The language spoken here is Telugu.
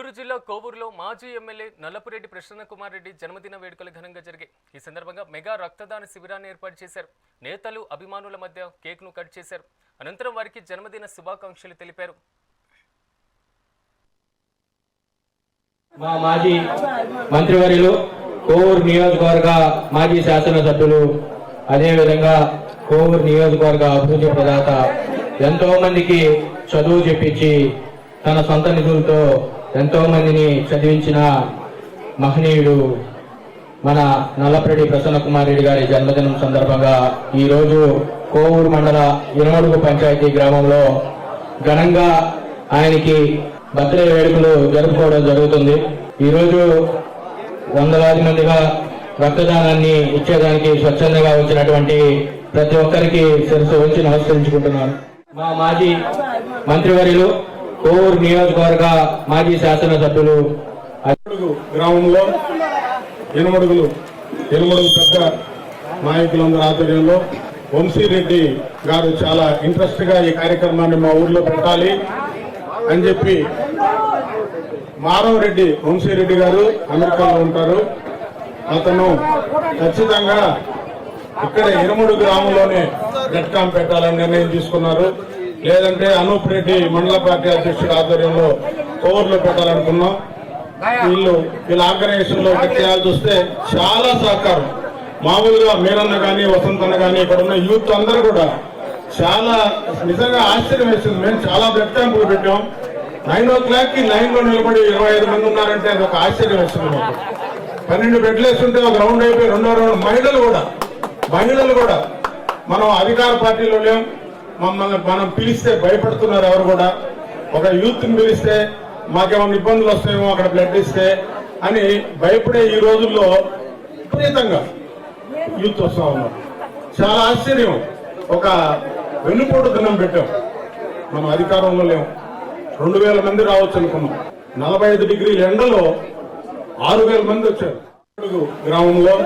నెల్లూరు జిల్లా కోవూరులో మాజీ ఎమ్మెల్యే నల్లపురెడ్డి ప్రసన్న కుమార్ రెడ్డి జన్మదిన వేడుకలు ఘనంగా జరిగాయి. ఈ సందర్భంగా మెగా రక్తదాన శిబిరాన్ని ఏర్పాటు చేశారు. నేతలు అభిమానుల మధ్య కేక్ను కట్ చేశారు. అనంతరం వారికి జన్మదిన శుభాకాంక్షలు తెలిపారు. మా మాజీ మంత్రివర్యులు కోవూరు నియోజకవర్గ మాజీ శాసనసభ్యులు అదేవిధంగా కోవూరు నియోజకవర్గ అభివృద్ధి ప్రదాత ఎంతో మందికి చదువు చెప్పించి తన సొంత నిధులతో ఎంతో మందిని చదివించిన మహనీయుడు మన నల్లపురెడ్డి ప్రసన్న కుమార్ రెడ్డి గారి జన్మదినం సందర్భంగా ఈ రోజు కోవూరు మండల ఇనమడుగు పంచాయతీ గ్రామంలో ఘనంగా ఆయనకి బర్త్డే వేడుకలు జరుపుకోవడం జరుగుతుంది. ఈ రోజు వందలాది మందిగా రక్తదానాన్ని ఇచ్చేదానికి స్వచ్ఛందంగా వచ్చినటువంటి ప్రతి ఒక్కరికి శిరస్సు వచ్చి నమస్కరించుకుంటున్నాను. మా మాజీ మంత్రివర్యులు కోవూరు నియోజకవర్గ మాజీ శాసనసభ్యులు గ్రామంలో ఎనుమడుగు పెద్ద నాయకులందరి ఆధ్వర్యంలో వంశీరెడ్డి గారు చాలా ఇంట్రెస్ట్ గా ఈ కార్యక్రమాన్ని మా ఊర్లో పెట్టాలి అని చెప్పి మాధవరెడ్డి వంశీరెడ్డి గారు అమెరికాలో ఉంటారు. అతను ఖచ్చితంగా ఇక్కడ ఎనుమడుగు గ్రామంలోనే గట్కాం పెట్టాలని నిర్ణయం తీసుకున్నారు. లేదంటే అనూప్ రెడ్డి మండల పార్టీ అధ్యక్షుడి ఆధ్వర్యంలో కోవూరులో పెట్టాలనుకున్నాం. వీళ్ళ ఆర్గనైజేషన్ లో చేయాల్సి వస్తే చాలా సహకారం. మామూలుగా మీరన్న కానీ వసంతన్న కానీ ఇక్కడ ఉన్న యూత్ అందరూ కూడా చాలా నిజంగా ఆశ్చర్యం వేసింది. మేము చాలా బ్లడ్ క్యాంపులు పెట్టాం. 9 o'clock లైన్ లో నిలబడి 25 మంది ఉన్నారంటే అది ఒక ఆశ్చర్యం వేస్తుంది మాకు. 12 బెడ్లు వేస్తుంటే ఒక రౌండ్ అయిపోయి రెండో రౌండ్. మహిళలు కూడా మనం అధికార పార్టీలో లేం. మనం పిలిస్తే భయపడుతున్నారు ఎవరు కూడా. ఒక యూత్ ని పిలిస్తే మాకేమైనా ఇబ్బందులు వస్తాయేమో అక్కడ బ్లడ్ ఇస్తే అని భయపడే ఈ రోజుల్లో విపరీతంగా యూత్ వస్తా ఉన్నారు. చాలా ఆశ్చర్యం. ఒక వెన్నుపోటు దినం పెట్టాం. మనం అధికారంలో లేము. 2000 మంది రావచ్చు అనుకున్నాం. 45 డిగ్రీల ఎండలో 6000 మంది వచ్చారు గ్రామంలో.